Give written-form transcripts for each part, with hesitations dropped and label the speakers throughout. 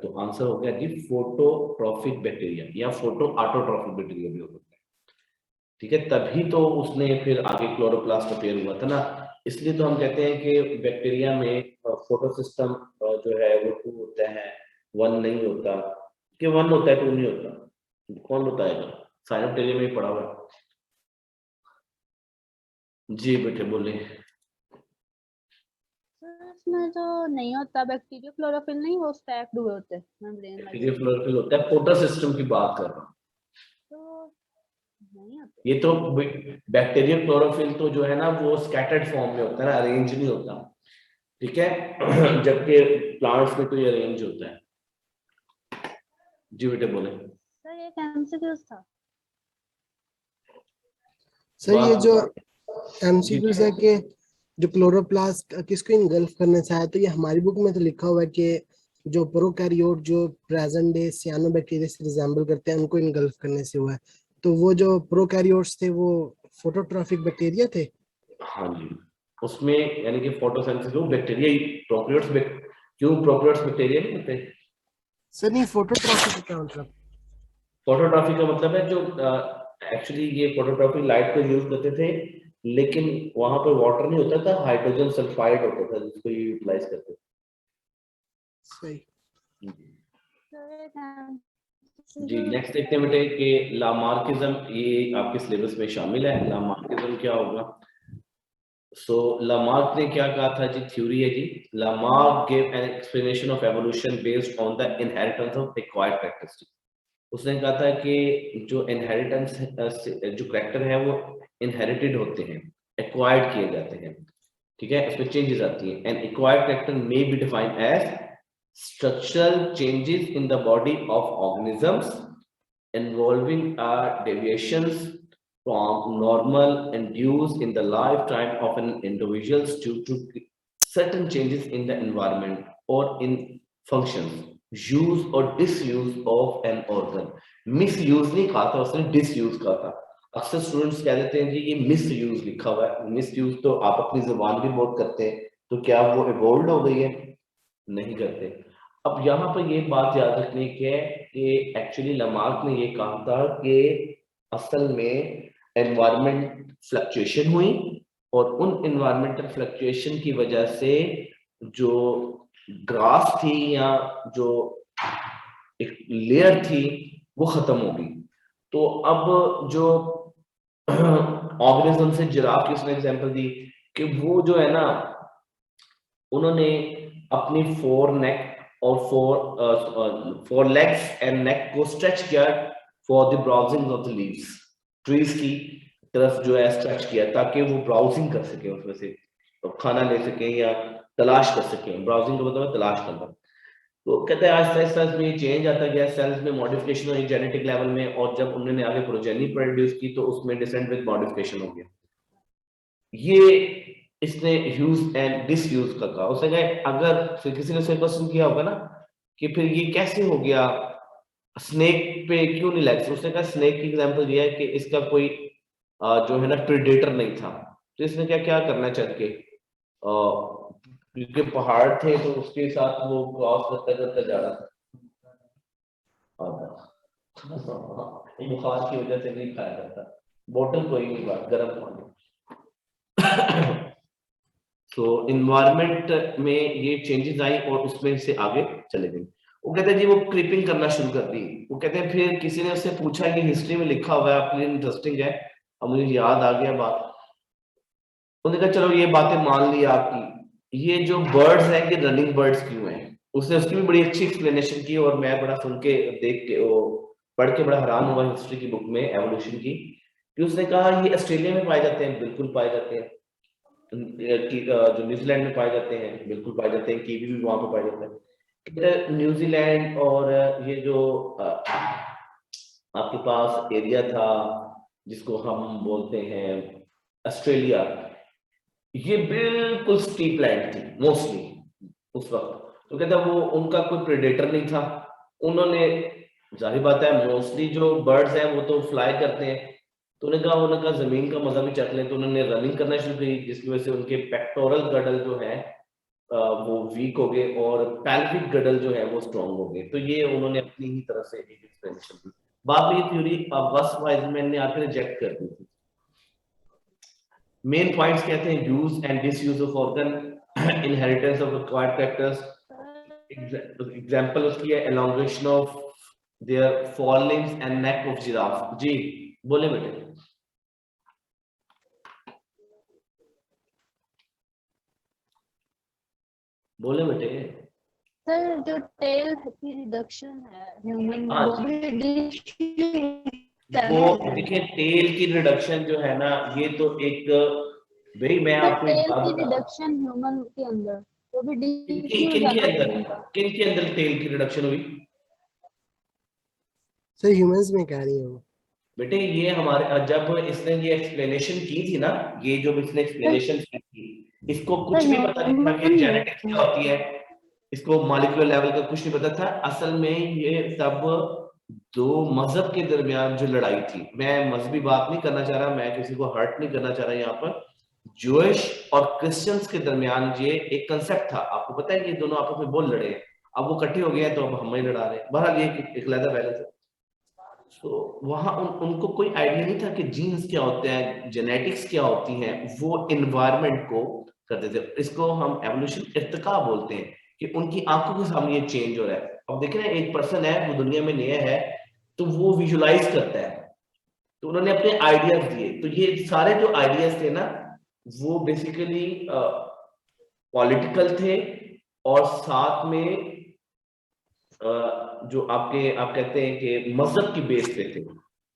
Speaker 1: तो आंसर हो गया जी फोटोट्रॉफिक बैक्टीरिया या फोटो ऑटोट्रॉफिक बैक्टीरिया भी हो सकता है। ठीक है, तभी तो उसने फिर आगे क्लोरोप्लास्ट अपीयर हुआ था ना। इसलिए तो हम कहते हैं कि बैक्टीरिया में फोटो सिस्टम जो है वो 2 होता है, 1 नहीं होता। कि 1 होता है 2 नहीं होता, कौन बताएगा? साइनोबैक्टीरिया में ही पढ़ा हुआ है। जी बेटे बोले।
Speaker 2: सर इसमें जो नहीं होता बैक्टीरिया क्लोरोफिल नहीं, वो स्टैक्ड हुए होते हैं मेम्ब्रेन वाइज।
Speaker 1: बैक्टीरिया क्लोरोफिल होता है, फोटो सिस्टम की बात कर रहा हूँ।
Speaker 2: तो नहीं होते।
Speaker 1: ये तो बैक्टीरिया क्लोरोफिल तो जो है ना वो स्कैटर्ड फॉर्म में होता है ना, अरेंज नहीं होता। ठीक है जबकि प्लांट्स में तो ये अरेंज होता है। जी बेटे बोले।
Speaker 2: सर ये एमसीक्यूज था।
Speaker 3: सर ये जो
Speaker 1: जी
Speaker 3: एमसीक्यूज है कि जो क्लोरोप्लास्ट किसको इनगल्फ करने से आया, तो ये हमारी बुक में तो लिखा हुआ है कि जो प्रोकैरियोट जो प्रेजेंट डे सियानोबैक्टीरिया से रिजेंबल करते हैं उनको इनगल्फ करने से हुआ है। तो वो जो प्रोकैरियोट्स थे वो फोटोट्रॉफिक बैक्टीरिया थे।
Speaker 1: हाँ जी, उसमें यानी कि फोटोसिंथेसिस वो बैक्टीरिया ही प्रोकैरियोट्स क्यों प्रोकैरियोट्स बैक्टीरिया नहीं होते?
Speaker 3: सर नहीं, फोटोट्रॉफिक का क्या मतलब?
Speaker 1: फोटोट्रॉफी का मतलब है जो एक्चुअली ये फोटोट्रॉफी लाइट को यूज करते थे, लेकिन वहां पर वाटर नहीं होता था, हाइड्रोजन सल्फाइड होता था जिसको ये यूटिलाइज करते थे।
Speaker 3: सही।
Speaker 1: जी नेक्स्ट देखते हैं बेटे कि लामार्किज्म, ये आपके सिलेबस में शामिल है। लामार्किज्म क्या होगा? सो लामार्क ने क्या कहा था जी? थ्योरी है जी। Lamarck gave an explanation of evolution based on the inheritance of acquired characteristics. उसने कहा था कि जो इनहेरिटेंस जो कैरेक्टर है वो इनहेरिटेड होते हैं, एक्वायर्ड किए जाते हैं। ठीक है, उसमें चेंजेस आती हैं। And acquired character may be defined as structural changes in the body of organisms involving deviations from normal induced in the lifetime of an individual due to certain changes in the environment or in functions, use or disuse of an organ. misuse नहीं कहा था उसने, disuse कहा था। अक्सर students कह देते हैं जी ये मिसयूज लिखा हुआ है। मिसयूज तो आप अपनी जुबान भी बहुत करते हैं, तो क्या वो इवॉल्व हो गई है? नहीं करते। अब यहाँ पर ये बात याद रखने की है कि एक्चुअली लामार्क ने ये कहा था कि असल में एनवायरमेंट फ्लक्चुएशन हुई और उन एनवायरमेंटल फ्लक्चुएशन की वजह से जो ग्रास थी या जो एक लेयर थी वो खत्म हो गई। तो अब जो ऑर्गेनिज्म से जिराफ की उसने एग्जांपल दी कि वो जो है ना उन्होंने अपनी 4 नेक और 4 लेग्स एंड नेक को स्ट्रेच किया for the browsing of the leaves. Trees की तरफ जो है स्ट्रेच किया ताकि वो ब्राउजिंग कर सके, उसमें से तो खाना ले सके या तलाश कर सके। ब्राउजिंग का मतलब तलाश करना। तो कहते हैं आहिस्ता आहिस्ता इसमें चेंज आता गया, सेल्स में मॉडिफिकेशन हुई जेनेटिक लेवल में, और जब उन्होंने आगे प्रोजेनी प्रोड्यूस की तो उसमें डिसेंट विद मॉडिफिकेशन हो गया। ये इसने यूज एंड डिसयूज का कहा। उसने कहा अगर फिर किसी ने क्वेश्चन किया होगा ना कि फिर ये कैसे हो गया, स्नेक पे क्यों नहीं लेग्स? उसने कहा स्नेक की एग्जांपल दिया है कि इसका कोई जो है ना प्रेडेटर नहीं था, तो इसने क्या क्या करना चाह के क्योंकि पहाड़ थे तो उसके साथ वो क्रॉस करता करता जा रहा था। बुखार की वजह से नहीं खाया जाता, बोतल कोई नहीं बात, गर्म पानी। तो इन्वायरमेंट में ये चेंजेस आई और उसमें से आगे चले गए। वो कहते हैं जी वो क्रीपिंग करना शुरू कर दी। वो कहते हैं फिर किसी ने उससे पूछा कि हिस्ट्री में लिखा हुआ है, आपके लिए इंटरेस्टिंग है, अब मुझे याद आ गया बात। उन्होंने कहा चलो ये बातें मान ली आपकी, ये जो बर्ड्स हैं ये रनिंग बर्ड्स क्यों हैं? उसने उसकी भी बड़ी अच्छी एक्सप्लेनेशन की और मैं बड़ा सुन के देख के वो पढ़ के बड़ा हैरान हुआ हिस्ट्री की बुक में एवोल्यूशन की, कि उसने कहा ये ऑस्ट्रेलिया में पाए जाते हैं, बिल्कुल पाए जाते हैं। जो न्यूजीलैंड में पाए जाते हैं, बिल्कुल पाए जाते हैं। कीवी भी वहां पे पाए जाते हैं। न्यूजीलैंड और ये जो आपके पास एरिया था जिसको हम बोलते हैं ऑस्ट्रेलिया, ये बिल्कुल स्टीप लैंड थी मोस्टली उस वक्त। तो कहता वो उनका कोई प्रेडेटर नहीं था। उन्होंने जाहिर बात है मोस्टली जो बर्ड्स हैं वो तो फ्लाई करते हैं, तो उन्होंने कहा जमीन का मजा भी चख लें, तो उन्होंने रनिंग करना शुरू की जिसकी वजह से उनके पेक्टोरल गडल जो है वो वीक हो गए और पैल्विक गडल जो है वो स्ट्रॉन्ग हो गए। तो ये उन्होंने अपनी ही तरफ से एक एक्सप्लेनेशन दी। बाद में ये थ्योरी बस वाइजमैन ने आकर रिजेक्ट कर दी थी। मेन पॉइंट्स कहते हैं use and disuse of organ, inheritance of acquired factors. Example उसकी है elongation of their forelimbs and neck of giraffe. जी बोले बेटे। बोले बेटे।
Speaker 2: सर जो टेल की रिडक्शन है ह्यूमन में
Speaker 1: हाँ
Speaker 2: वो भी
Speaker 1: वो देखिए टेल की रिडक्शन जो है ना, ये तो एक भाई मैं आपको एक
Speaker 2: टेल
Speaker 1: बात
Speaker 2: की
Speaker 1: बताऊं,
Speaker 2: रिडक्शन ह्यूमन के अंदर वो भी
Speaker 1: किनके अंदर टेल की रिडक्शन हुई
Speaker 3: सर ह्यूमंस में कह रही है वो।
Speaker 1: बेटे? ये हमारे जब इसने ये एक्सप्लेनेशन की थी ना, ये जो इसने एक्सप्लेनेशन की थी, इसको कुछ भी पता नहीं था कि जेनेटिक्स क्या होती है, इसको मॉलिक्यूलर लेवल का कुछ नहीं पता था। असल में ये सब दो मजहब के दरमियान जो लड़ाई थी, मैं मजहबी बात नहीं करना चाह रहा, मैं किसी को हर्ट नहीं करना चाह रहा यहाँ पर, ज्यूइश और क्रिश्चियंस के दरमियान ये एक कंसेप्ट था। आपको पता है कि ये दोनों आपस में बहुत लड़े हैं, अब वो इकट्ठे हो गए हैं तो अब हम ही लड़ा रहे हैं। बहरहाल ये एक अलग बैलेंस है। तो वहां उनको कोई आइडिया नहीं था कि जीन्स क्या होते हैं, जेनेटिक्स क्या होती हैं, वो एनवायरनमेंट को करते थे। इसको हम एवोल्यूशन इर्तिका बोलते हैं कि उनकी आंखों के सामने ये चेंज हो रहा है। अब देख रहे हैं एक पर्सन है वो दुनिया में नया है तो वो विजुलाइज करता है, तो उन्होंने अपने आइडियाज दिए। तो ये सारे जो आइडियाज थे ना वो बेसिकली पॉलिटिकल थे और साथ में जो आप कहते हैं कि मजहब की बेस पे थे,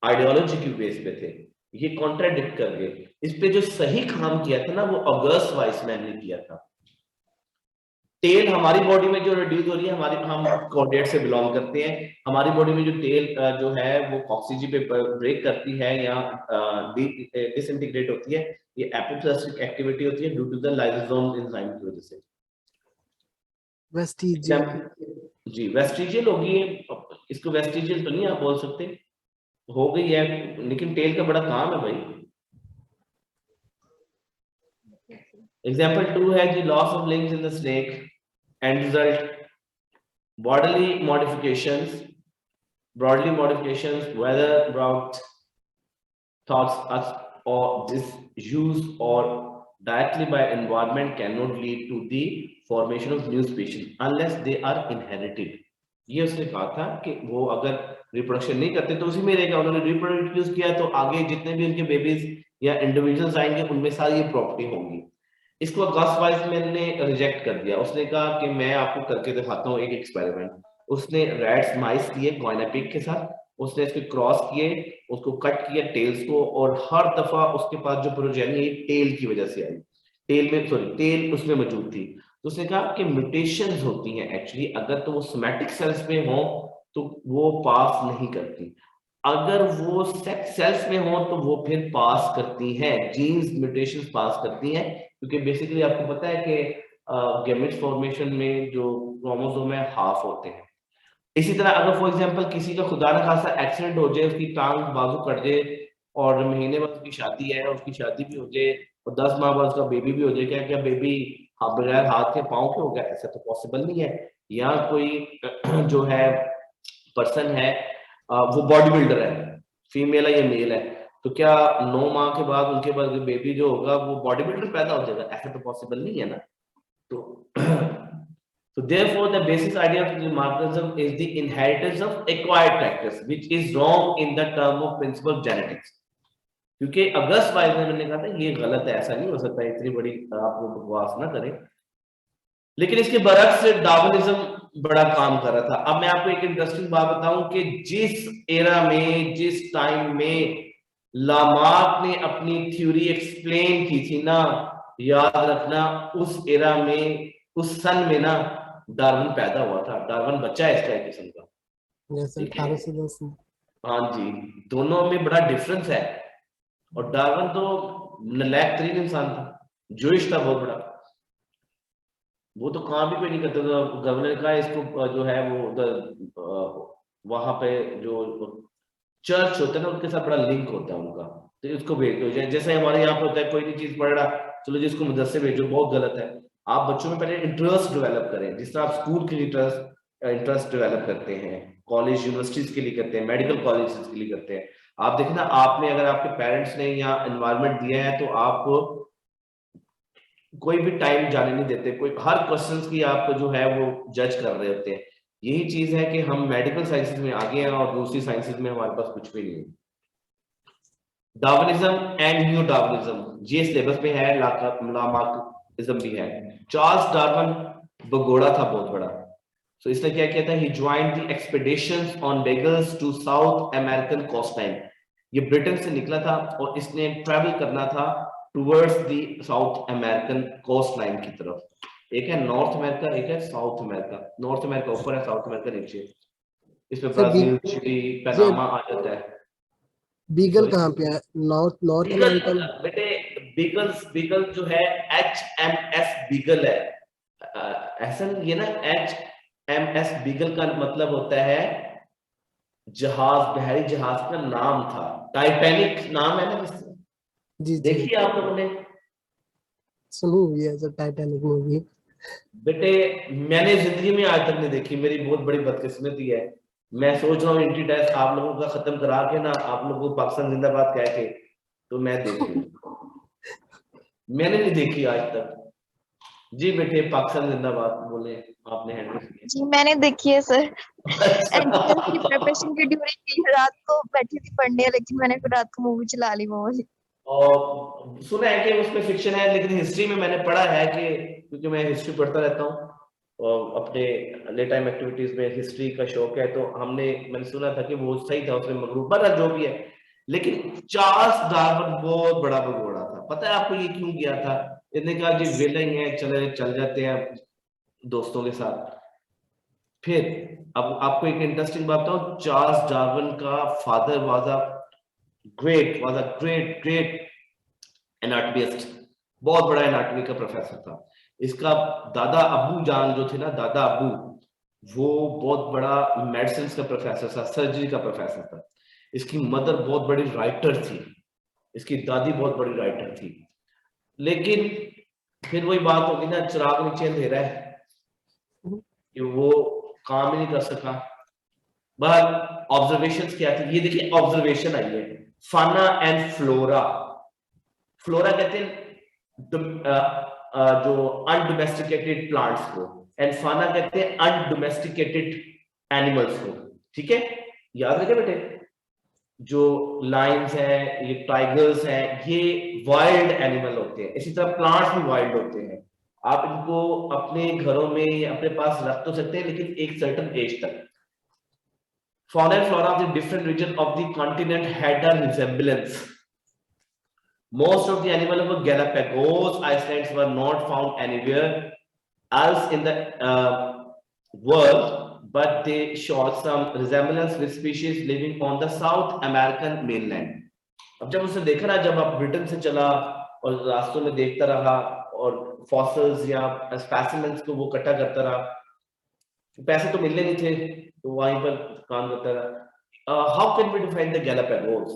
Speaker 1: आइडियोलॉजी की बेस पे थे। ये कॉन्ट्राडिक्ट कर गए। इस पे जो सही काम किया था ना वो ऑगस्ट वाइसमैन ने किया था। टेल हमारी बॉडी में जो रिड्यूस हो रही है, हम कॉर्डेट से बिलोंग करते हैं, हमारी बॉडी में जो टेल जो है वो कॉक्सीजी पे ब्रेक करती है या डिसइंटीग्रेट होती है, ये एपोप्टोसिस एक्टिविटी होती है due to the lysosome enzyme की वजह से।
Speaker 3: वेस्टिजियल
Speaker 1: जी वेस्टिजियल होगी, इसको वेस्टिजियल तो नहीं आप बोल सकते, हो गई है, लेकिन टेल का बड़ा काम है भाई। एग्जाम्पल 2 है जी loss of links in the snake and result bodily modifications, broadly modifications whether brought thoughts us or disuse or directly by environment cannot lead to the formation of new species unless they are inherited। ये उसने कहा था कि वो अगर reproduction नहीं करते तो उसी में रहेगा, उन्होंने रिप्रोड्यूस किया तो आगे जितने भी उनके बेबीज या इंडिविजुअल्स आएंगे उनमें सारी ये प्रॉपर्टी होंगी। इसको गॉस वाइसमैन ने रिजेक्ट कर दिया। उसने कहा कि मैं आपको करके दिखाता हूँ एक एक्सपेरिमेंट। उसने रैट्स माइस लिए कॉइनापिग के साथ, उसने इसके क्रॉस किए, उसको कट किया टेल्स को, और हर दफा उसके पास जो प्रोजेनी टेल की वजह से आई, टेल उसमें मौजूद थी। तो उसने कहा कि म्यूटेशंस होती हैं एक्चुअली, अगर तो वो सोमैटिक सेल्स में हो तो वो पास नहीं करती, अगर वो सेक्स सेल्स में हो तो वो फिर पास करती हैं, जीन्स म्यूटेशंस पास करती हैं। क्योंकि बेसिकली आपको पता है कि गैमेट फॉर्मेशन में जो क्रोमोसोम है हाफ होते हैं। इसी तरह अगर फॉर एग्जांपल किसी का खुदा न खासा एक्सीडेंट हो जाए, उसकी टांग बाजू कट जाए और महीने बाद उसकी शादी है, उसकी शादी भी हो जाए और 10 माह बाद उसका बेबी भी हो जाए, क्या क्या बेबी बगैर हाथ के पाँव के हो गया? ऐसा तो पॉसिबल नहीं है। या कोई जो है पर्सन है वो बॉडी बिल्डर है, फीमेल है या मेल है, तो क्या 9 माह के बाद उनके पास बेबी जो होगा वो बॉडी बिल्डर पैदा हो जाएगा? ऐसा तो पॉसिबल नहीं है ना। So therefore the basic idea of Marxism is the inheritance of acquired factors, which is wrong in the term of principle of genetics। क्योंकि अगस्त वाइसमैन ने कहा था ये गलत है, ऐसा नहीं हो सकता, इतनी बड़ी आप लोग बकवास ना करें। लेकिन इसके बरक्स से डार्विनिज्म बड़ा काम कर रहा था। अब मैं आपको एक इंटरेस्टिंग बात बताऊं कि जिस एरा में, जिस टाइम में लामार्क ने अपनी थ्योरी एक्सप्लेन की थी ना, याद रखना उस एरा में, उस सन में ना डार्विन पैदा हुआ था। डार्विन बच्चा है इसका एक किस्म का,
Speaker 3: जैसे 1810 में।
Speaker 1: हाँ जी, दोनों में बड़ा डिफरेंस है। और डार्विन तो नलायक तरीन इंसान था, जूइश था बहुत बड़ा, वो तो काम भी कोई नहीं करता था। गवर्नर का इसको जो है वो वहां पे जो चर्च होता है ना उनके साथ बड़ा लिंक होता है उनका, तो इसको भेज दो। जैसे हमारे यहाँ पे होता है कोई नहीं चीज पढ़ रहा, चलो जिसको मदरसे भेजो, बहुत गलत है। आप बच्चों में पहले इंटरेस्ट डेवलप करें, जिस तरह आप स्कूल के लिए इंटरेस्ट डेवलप करते हैं, कॉलेज यूनिवर्सिटीज के लिए करते हैं, मेडिकल कॉलेजेस के लिए करते हैं। आप देखना, आपने अगर आपके पेरेंट्स ने या एनवायरनमेंट दिया है तो आप कोई भी टाइम जाने नहीं देते, कोई हर क्वेश्चंस की आप जो है वो जज कर रहे होते हैं। यही चीज है कि हम मेडिकल साइंसेज में आगे हैं और दूसरी साइंसेज में हमारे पास कुछ भी नहीं है। डार्विनिज्म एंड न्यू डार्विनिज्म ये सिलेबस में है, लामार्किज्म भी है। चार्ल्स डार्विन भगोड़ा था बहुत बड़ा, तो इसने क्या किया था, he joined the expeditions on Beagle's to South American coastline. ये ब्रिटेन से निकला था और इसने ट्रैवल करना था towards the South American coastline की तरफ। एक है नॉर्थ अमेरिका, एक है साउथ अमेरिका। नॉर्थ अमेरिका ऊपर है, साउथ अमेरिका नीचे। इसमें ब्राजील, चिली, पनामा आ जाता है।
Speaker 3: बीगल कहाँ पे है? नॉर्थ अमेरिका में
Speaker 1: बेटे बीगल जो है HMS बीगल है। ऐसा ये ना, HMS बीगल का मतलब होता है जहाज, बहरी जहाज का नाम था। टाइटैनिक नाम है ना,
Speaker 3: जी
Speaker 1: देखिए आप लोगों ने
Speaker 3: सुनी हुई है सर टाइटैनिक मूवी।
Speaker 1: बेटे मैंने जिंदगी में आज तक नहीं देखी, मेरी बहुत बड़ी बदकिस्मती है। मैं सोच रहा हूँ एंटी टेस्ट आप लोगों का खत्म करा के ना, आप लोगों को पाकिस्तान जिंदाबाद कह के तो मैं देखूं। मैंने नहीं देखी आज तक। जी बेटे पाकिस्तान जिंदाबाद बोले, आपने हैंडल किया।
Speaker 4: जी मैंने देखी है सर। एंट्रेंस की प्रिपरेशन की ड्यूरिंग रात को बैठी थी पढ़ने, लेकिन मैंने फिर रात को मूवी चला ली वो वाली।
Speaker 1: और सुना है कि उसमें फिक्शन है, लेकिन हिस्ट्री में मैंने पढ़ा है कि, क्योंकि मैं हिस्ट्री पढ़ता रहता हूँ और अपने ले टाइम एक्टिविटीज में हिस्ट्री का शौक है, तो मैंने सुना था कि वो सही था, उसमें मगरूब जो भी है। लेकिन चार्ल्स डार्विन बहुत बड़ा भगोड़ा था। पता है आपको ये क्यों किया था? इसने कहा जी वेले ही हैं, चल जाते हैं दोस्तों के साथ। फिर अब आपको एक इंटरेस्टिंग बात बताऊं, चार्ल्स डार्विन का फादर वाज अ ग्रेट एनाटॉमिस्ट, बहुत बड़ा एनाटॉमी का प्रोफेसर था। इसका दादा अबू जान जो थे ना, दादा अबू, वो बहुत बड़ा मेडिसिन का प्रोफेसर था, सर्जरी का प्रोफेसर था। इसकी मदर बहुत बड़ी राइटर थी, इसकी दादी बहुत बड़ी राइटर थी। लेकिन फिर वही बात होगी ना, चिराग नीचे अंधेरा है, कि वो काम ही नहीं कर सका। बट ऑब्जर्वेशंस क्या थी, ये देखिए ऑब्जर्वेशन आई है, फाना एंड फ्लोरा। फ्लोरा कहते हैं जो अनडोमेस्टिकेटेड प्लांट्स को, एंड फाना कहते हैं अनडोमेस्टिकेटेड एनिमल्स को। ठीक है, याद रखिए बेटे, जो लायंस हैं, ये टाइगर्स हैं, ये वाइल्ड एनिमल होते हैं। इसी तरह प्लांट्स भी वाइल्ड होते हैं। आप इनको अपने घरों में अपने पास रख तो सकते हैं, लेकिन एक सर्टेन एज तक। Fauna and flora of the different region of the continent had a resemblance. Most of the animals of the Galapagos Islands were not found anywhere else in the world, but they showed some resemblance with species living on the South American mainland. अब जब उसे देखा ना, जब आप Britain से चला और रास्तों में देखता रहा और फॉसिल्स या स्पेसिमेंस को वो इकट्ठा करता रहा, पैसे तो मिलने नहीं थे, तो वहीं पर काम करता रहा। How can we define the Galapagos?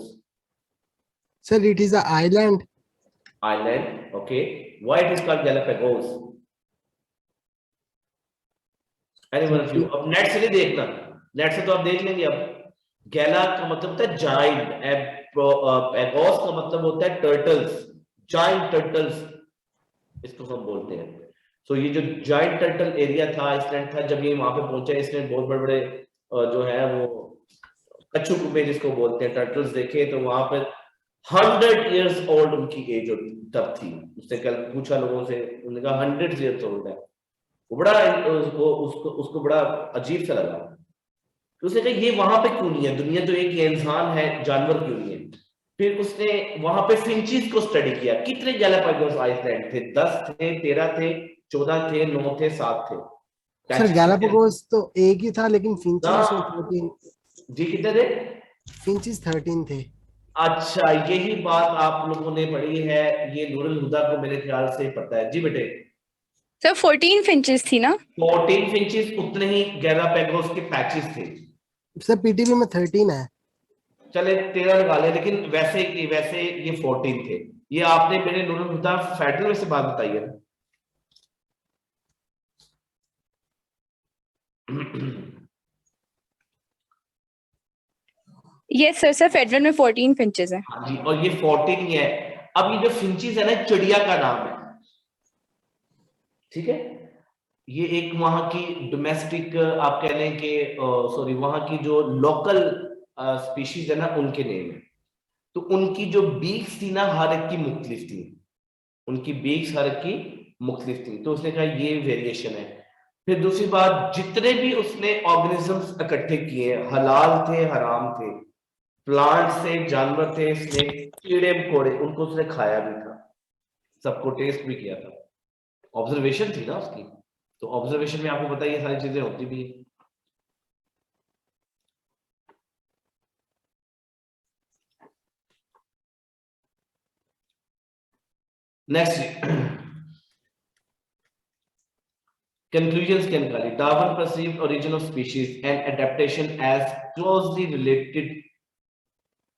Speaker 3: Sir, it is an island.
Speaker 1: Island, okay. Why it is called Galapagos? Anyone of you? अब नेट से नहीं देखना, नेट से तो आप देख लेंगे। अब गैला का मतलब होता है जाइंट, एगोस का मतलब होता है टर्टल्स, जाइंट टर्टल्स इसको हम बोलते हैं। तो ये जो जाइंट टर्टल एरिया था, आइसलैंड था, जब ये वहां पे पहुंचा, इसने बहुत बड़े बड़े जो है वो कछुए जिसको बोलते हैं टर्टल्स देखे, तो वहां पर 100 years ओल्ड उनकी एज तब थी। उससे कल पूछा लोगों से, उन्होंने कहा 100 years ओल्ड है। वो बड़ा उसको बड़ा अजीब सा लगा। तो उसने कहा ये वहां पे क्यों नहीं है, दुनिया तो एक ही इंसान है, जानवर क्यों नहीं है? फिर उसने वहां पे फिंचेस को स्टडी किया। कितने गैलापागोस आइसलैंड थे? 10 थे, 13 थे, 14 थे, 9 थे, 7 थे?
Speaker 3: सर गैलापागोस तो एक ही था, लेकिन फिंचेस 13।
Speaker 1: जी कितने थे?
Speaker 3: फिंचेस 13 थे।
Speaker 1: अच्छा, यही बात आप लोगों ने पढ़ी है, ये नूरुल हुदा को मेरे ख्याल से पता है। जी बेटे,
Speaker 5: सर 14 फिंचेस थी ना?
Speaker 1: 14 फिंचेस, उतने ही गैलापागोस के पैचेस थे।
Speaker 3: सर पीटीबी में 13 है।
Speaker 1: चले 13 लगा ले, लेकिन वैसे ये 14 थे। ये आपने मेरे नूरुल हुदा फेडरल में से बात बताई है।
Speaker 5: यस सर, सर फेडरल में 14 फिंचेस है।
Speaker 1: हाँ जी, और ये 14 ही है। अब ये जो फिंचेस है ना, चिड़िया का नाम है, ठीक है। ये एक वहां की डोमेस्टिक आप कह लें कि सॉरी वहां की जो लोकल स्पीशीज है ना, उनके नेम है। तो उनकी जो बीक्स थी ना, हर एक की मुख्तलिफ थी, उनकी बीक्स हर एक की मुख्तलिफ थी। तो उसने कहा ये वेरिएशन है। फिर दूसरी बात, जितने भी उसने ऑर्गेनिजम्स इकट्ठे किए, हलाल थे हराम थे, प्लांट से जानवर थे, स्नेक, कीड़े मकोड़े, उनको उसने खाया भी था, सबको टेस्ट भी किया था। ऑब्जर्वेशन थी ना उसकी, तो ऑब्जर्वेशन में आपको पता है ये सारी चीजें होती भी है। नेक्स्ट conclusions क्या निकाली? Darwin perceived origin of species and adaptation as closely related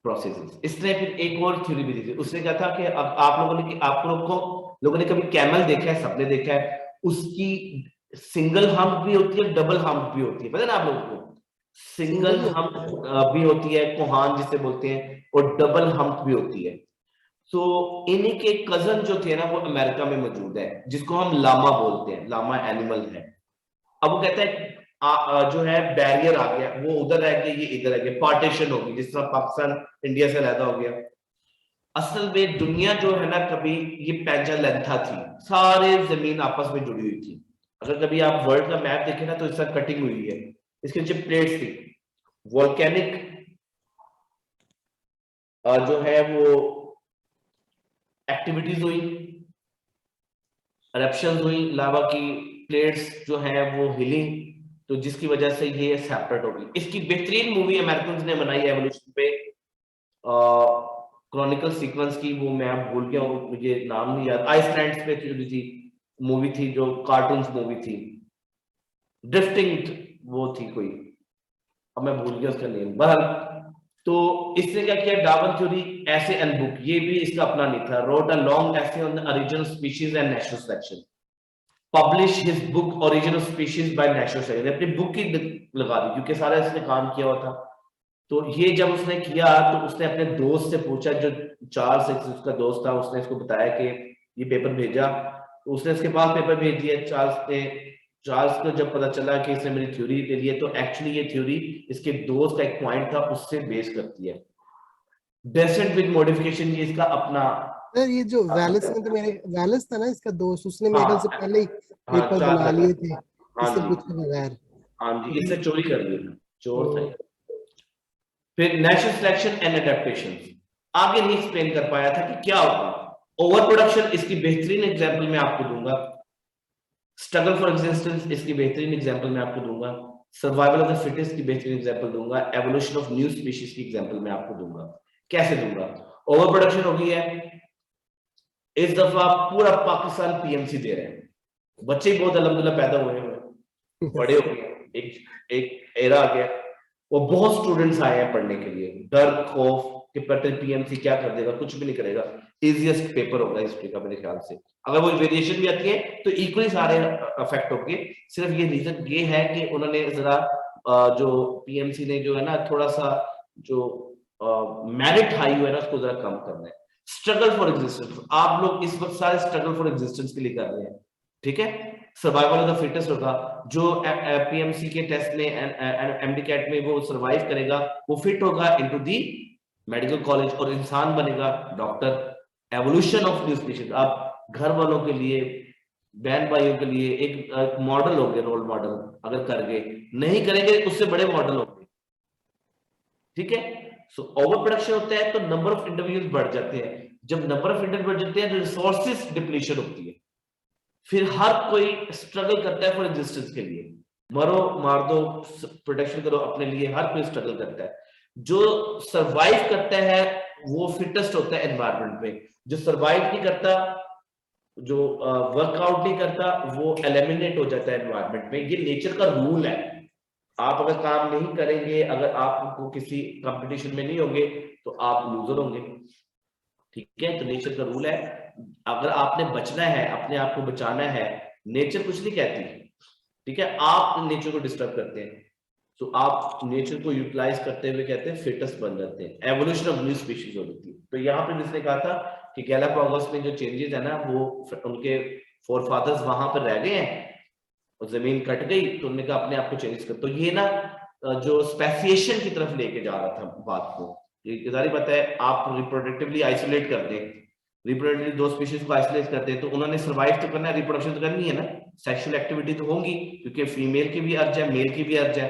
Speaker 1: processes. इसने फिर एक और थ्योरी भी दी थी। उसने कहा था कि अब आप लोगों ने कभी कैमल देखा है, सबने देखा है, उसकी सिंगल हम्प भी होती है, डबल हम्प भी होती है, पता है ना आप लोगों को? सिंगल हम्प भी होती है, कोहान जिसे बोलते हैं, और डबल हम्प भी होती है। तो इन्हीं के कजन जो थे ना, वो अमेरिका में मौजूद है, जिसको हम लामा बोलते हैं, लामा एनिमल है। अब वो कहता है जो है बैरियर आ गया, वो उधर रह गया, ये इधर रह गया, पार्टीशन होगी, जिस तरह पाकिस्तान इंडिया से अलग हो गया। असल में दुनिया जो है ना, कभी ये पेंजालेंथा थी, सारे जमीन आपस में जुड़ी हुई थी। अगर कभी आप वर्ल्ड का मैप देखें ना, तो इस तरह कटिंग हुई है, इसके नीचे प्लेट्स थी, वोल्केनिक जो है वो एक्टिविटीज हुई, eruptions हुई, लावा की प्लेट्स जो हैं वो हिली, तो जिसकी वजह से ये सेपरेट हो गई। इसकी बेहतरीन मूवी अमेरिकन ने बनाई है एवोल्यूशन पे, क्रॉनिकल सीक्वेंस की, वो मैं अब भूल गया हूँ, मुझे नाम नहीं याद। आइसलैंड पे थी मूवी थी, जो कार्टून्स मूवी थी, ड्रिफ्टिंग वो थी कोई, अब मैं भूल गया उसका नेम। बहरहाल, तो इसने क्या किया, डार्विन थ्योरी ऐसे एंड बुक, ये भी इसका अपना नहीं था, wrote a long essay on the original species and natural selection, publish his book origin of species by natural selection, अपनी बुक ही लगा दी, क्योंकि सारा इसने काम किया हुआ था। तो ये जब उसने किया, तो उसने अपने दोस्त से पूछा, जो चार्ल्स उसका दोस्त था, उसने इसको बताया कि ये पेपर भेजा, तो उसने इसके पास पेपर भेज दिया। चार्ल्स को जब पता चला कि इसने मेरी थ्योरी ले ली है, तो एक्चुअली ये थ्योरी इसके दोस्त का एक पॉइंट था, उससे बेस करती है। डेसेंट विद मॉडिफिकेशन, ये इसका अपना।
Speaker 3: सर ये जो वैलेस में, तो मेरे वैलेस था ना इसका दोस्त, उसने मेरे ख्याल से पहले ही
Speaker 1: हाँ,
Speaker 3: पेपर
Speaker 1: चार
Speaker 3: बना
Speaker 1: लगा।
Speaker 3: लिए थे
Speaker 1: हाँ
Speaker 3: इससे
Speaker 1: जी,
Speaker 3: पूछे बगैर।
Speaker 1: हाँ जी, इसने चोरी कर ली था, चोर था।
Speaker 3: तो
Speaker 1: फिर नेचुरल सिलेक्शन एंड एडेप्टेशन, आगे नहीं एक्सप्लेन कर पाया था कि क्या होगा। ओवर प्रोडक्शन इसकी बेहतरीन एग्जांपल मैं आपको दूंगा, स्ट्रगल फॉर एग्जिस्टेंस इसकी बेहतरीन एग्जांपल मैं आपको दूंगा, सर्वाइवल ऑफ द फिटेस्ट की बेहतरीन एग्जांपल दूंगा, एवोल्यूशन ऑफ न्यू स्पीशीज की एग्जांपल मैं आपको दूंगा। कैसे दूंगा? ओवर प्रोडक्शन हो गई है, इस दफा पूरा पाकिस्तान पीएमसी दे रहे हैं, बच्चे बहुत अल्हम्दुलिल्लाह पैदा हुए हैं, बड़े हो गए, एक एरा आ गया, वो बहुत स्टूडेंट्स आए हैं पढ़ने के लिए, डर खौफ कि पता पीएमसी क्या कर देगा, कुछ भी नहीं करेगा, इजीएस्ट पेपर होगा हिस्ट्री का मेरे ख्याल से। अगर वो वेरिएशन भी आती है तो इक्वली सारे अफेक्ट होंगे। सिर्फ ये रीजन ये है कि उन्होंने जरा जो पीएमसी ने जो है ना, थोड़ा सा जो मेरिट हाई हुआ है ना, उसको जरा कम करना है। स्ट्रगल फॉर एग्जिस्टेंस, आप लोग इस वक्त सारे स्ट्रगल फॉर एग्जिस्टेंस के लिए कर रहे हैं, ठीक है। सर्वाइवल ऑफ द फिटेस्ट होगा, जो पीएमसी के टेस्ट में एमडी कैट में वो सर्वाइव करेगा, वो फिट होगा इनटू दी मेडिकल कॉलेज और इंसान बनेगा doctor. Evolution of new species, आप घर वालों के लिए, बहन भाइयों के लिए एक मॉडल हो गए, रोल मॉडल। अगर कर गए, नहीं करेंगे उससे बड़े मॉडल होंगे, ठीक है। सो ओवर प्रोडक्शन होता है तो नंबर ऑफ इंडिविजुअल्स बढ़ जाते हैं, जब नंबर ऑफ इंडिविजुअल्स बढ़ जाते हैं तो रिसोर्सेज डिप्लीशन होती है, फिर हर कोई स्ट्रगल करता है फॉर एग्जिस्टेंस के लिए, मरो मार दो, प्रोटेक्शन करो अपने लिए, हर कोई स्ट्रगल करता है। जो सरवाइव करता है वो फिटेस्ट होता है एनवायरनमेंट में, जो सरवाइव नहीं करता, जो वर्कआउट नहीं करता, वो एलिमिनेट हो जाता है एनवायरनमेंट में। ये नेचर का रूल है। आप अगर काम नहीं करेंगे, अगर आपको किसी कंपटीशन में नहीं होंगे, तो आप लूजर होंगे, ठीक है। तो नेचर का रूल है, अगर आपने बचना है, अपने आप को बचाना है, नेचर कुछ नहीं कहती, ठीक है, आप नेचर को डिस्टर्ब करते हैं, तो आप नेचर को यूटिलाइज करते हुए कहते हैं फिटस बन जाते हैं, एवोल्यूशन ऑफ न्यू स्पीशीज हो जाती है। तो यहाँ पे जिसने कहा था कि गैलापागोस में जो चेंजेस है ना, वो उनके फोरफादर्स वहां पर रह गए हैं और जमीन कट गई, तो उन्होंने कहा अपने आप को चेंज कर। तो ये ना जो स्पेसिएशन की तरफ लेके जा रहा था बात को, ये जारी बात है, आप रिप्रोडक्टिवली आइसोलेट कर दें, रिप्रोडक्टिवली दो स्पीशीज को आइसोलेट करते हैं, तो उन्होंने सर्वाइव तो करना है, रिप्रोडक्शन तो करनी है ना, सेक्सुअल एक्टिविटी तो होंगी, क्योंकि फीमेल की भी अर्ज है, मेल की भी अर्ज है,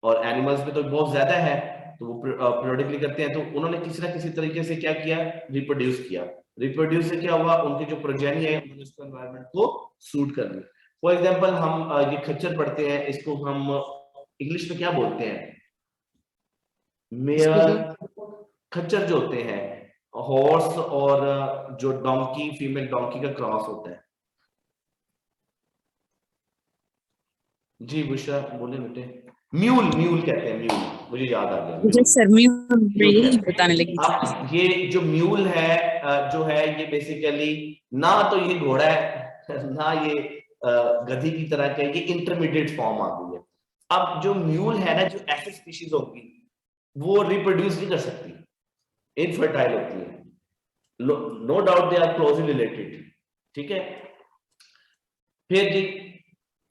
Speaker 1: और एनिमल्स में तो बहुत ज्यादा है, तो वो पीरियोडिकली करते हैं। तो उन्होंने किसी ना किसी तरीके से क्या किया, रिप्रोड्यूस किया। रिप्रोड्यूस से क्या हुआ, उनकी जो प्रोजेनी है उन्होंने उसको एनवायरनमेंट को सूट कर लिया। फॉर एग्जांपल हम ये खच्चर पढ़ते हैं, इसको हम इंग्लिश में क्या बोलते हैं, मेयर, खच्चर जो होते हैं, हॉर्स और जो डोंकी, फीमेल डोंकी का क्रॉस होता है। जी बुशरा बोले बेटे, म्यूल, म्यूल कहते हैं, म्यूल, मुझे याद आ गया।
Speaker 5: जी सर, मैं यही बताने लगी थी।
Speaker 1: अब ये जो म्यूल है जो है, ये बेसिकली ना तो ये घोड़ा है ना ये गधी की तरह का, ये इंटरमीडिएट फॉर्म आ गई है। अब जो म्यूल है ना, जो ऐसी स्पीशीज होगी वो रिप्रोड्यूस नहीं कर सकती, इनफर्टाइल होती है, no doubt they are closely related, ठीक है। फिर जी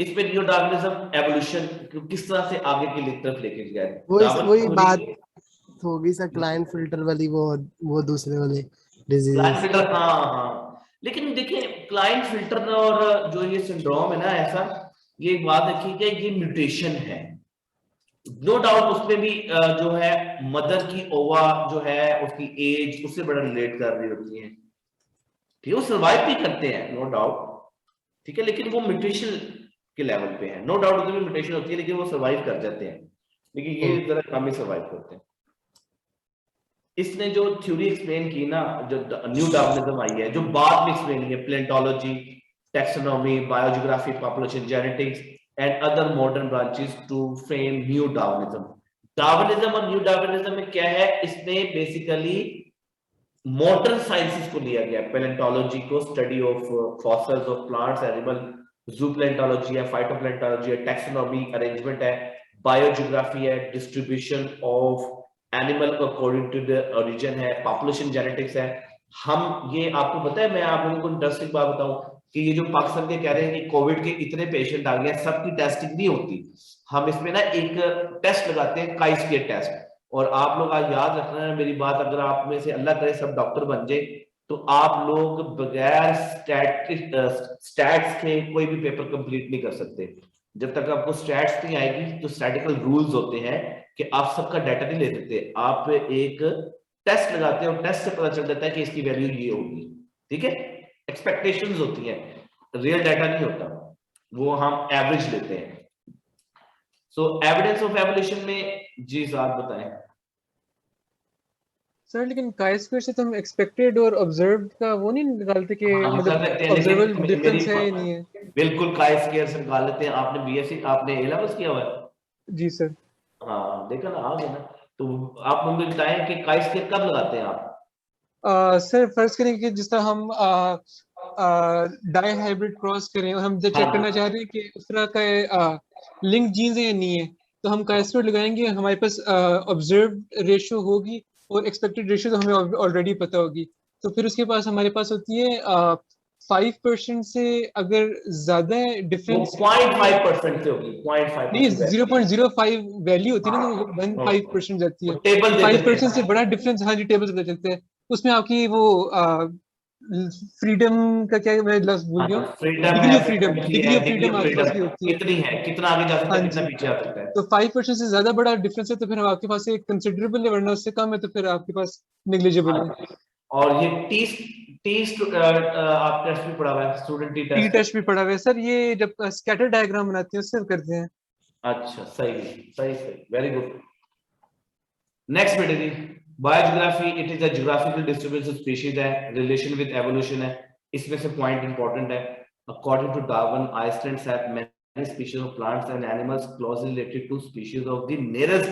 Speaker 1: इसमें न्यू डार्विनिज्म एवोल्यूशन किस तरह से आगे की तरफ लेके गया,
Speaker 3: वही बात होगी सर, क्लाइंट फिल्टर वाली, वो दूसरे वाले डिजीज।
Speaker 1: क्लाइंट फिल्टर, हाँ, लेकिन देखिए क्लाइंट फिल्टर और जो ये सिंड्रोम है ना, ऐसा ये एक बात है, ठीक है, ये म्यूटेशन है, नो डाउट उसमें भी जो है मदर की ओवा जो है उसकी एज उससे बड़ा रिलेट कर रही होती है, ठीक है, वो सर्वाइव भी करते हैं नो डाउट, ठीक है, लेकिन वो म्यूटेशन के लेवल पे है, नो डाउट उसमें म्यूटेशन होती है, लेकिन वो सर्वाइव कर जाते हैं, लेकिन ये जरा कम ही सर्वाइव करते हैं। इसने जो थ्योरी एक्सप्लेन की ना, जो न्यू डार्विनिज्म आई है, जो बाद में एक्सप्लेन की है, palaeontology, taxonomy, biogeography, population genetics and other modern branches to frame new Darwinism. Darwinism और न्यू डार्विनिज्म में क्या है, इसने बेसिकली मॉडर्न साइंसेस को लिया गया, पैलेंटोलॉजी को, study of fossils of plants, animal, zoopalaeontology है, फाइटोप्लेंटोलॉजी है, टैक्सोनॉमी अरेंजमेंट है, बायोजियोग्राफी है, distribution of animal according to the origin है, पॉपुलेशन जेनेटिक्स है। हम ये आपको पता है, मैं आप लोगों को इंटरेस्टिंग बात बताऊं कि ये जो पाकिस्तान के कह रहे हैं कि कोविड के इतने पेशेंट आ गए, सबकी टेस्टिंग नहीं होती, हम इसमें ना एक टेस्ट लगाते हैं, काई-स्क्वायर टेस्ट, और आप लोग आज याद रखना है मेरी बात, अगर आप में से अल्लाह करे सब डॉक्टर बन जाए, तो आप लोग बगैर स्टैट्स के कोई भी पेपर कंप्लीट नहीं कर सकते। जब तक आपको स्टैट्स नहीं आएगी, तो स्टैटिकल रूल्स होते हैं कि आप सबका डाटा नहीं ले सकते, आप एक टेस्ट लगाते हैं और टेस्ट से पता चल जाता है कि इसकी वैल्यू ये होगी, ठीक है, एक्सपेक्टेशंस होती हैं, रियल डाटा नहीं होता, वो हम एवरेज लेते हैं। सो एविडेंस ऑफ एवोल्यूशन में जी साहब बताएं
Speaker 6: सर। लेकिन काई स्क्वायर से तो हम एक्सपेक्टेड और ऑब्जर्व्ड का वो नहीं निकालते कि
Speaker 1: हाँ,
Speaker 6: मतलब
Speaker 1: कर सकते हैं,
Speaker 6: ऑब्जर्वेबल
Speaker 1: लेकिन
Speaker 6: डिफरेंस है या नहीं है?
Speaker 1: बिल्कुल काई स्क्वायर से निकाल लेते हैं। आपने बीएससी, आपने ए लेवल्स किया हुआ है?
Speaker 6: जी सर।
Speaker 1: हाँ देखा ना, आ गया ना। तो आप मुझे बताएं कि काई स्क्वायर कब लगाते हैं आप?
Speaker 6: सर फर्ज करें कि जिस तरह हम डाई हाइब्रिड क्रॉस करें और हम चेक करना चाह रहे हैं कि उस तरह का लिंक जीन्स है या नहीं है, तो हम काई स्क्वायर लगाएंगे, हमारे पास ऑब्जर्व्ड रेशियो होगी और एक्सपेक्टेड रेशियो तो हमें ऑलरेडी पता होगी, तो फिर उसके पास हमारे पास होती है 5% से अगर ज्यादा डिफरेंस
Speaker 1: 0.5% से होगी, 0.5%
Speaker 6: नहीं 0.05 वैल्यू होती है ना, तो 1.5% जाती है।
Speaker 1: टेबल
Speaker 6: 5% से बड़ा डिफरेंस, हाँ जी टेबल से पता चलता है। उसमें आपकी वो फ्रीडम का क्या, मैं लफ्ज भूल गया, डिग्री ऑफ फ्रीडम आपके पास भी होती है,
Speaker 1: कितनी है, कितना आगे जा सकता है, कितना पीछे आ सकता है।
Speaker 6: तो 5% से ज्यादा बड़ा डिफरेंस है तो फिर आपके पास एक कंसिडरेबल है, वरना उससे कम है तो फिर आपके पास नेग्लिजिबल है।
Speaker 1: और ये आप टेस्ट भी पढ़ा हुआ है, स्टूडेंट
Speaker 6: टी टेस्ट भी पढ़ा हुआ है सर, ये जब स्कैटर डायग्राम बनाते हैं उससे करते हैं।
Speaker 1: अच्छा सही सही सही, वेरी गुड। नेक्स्ट बेटे जी, biogeography, it is a geographical distribution of species है, रिलेशन विद एवोल्यूशन है, इसमें से पॉइंट इंपॉर्टेंट है। According to Darwin, island have many species of plants and animals closely related to species of the nearest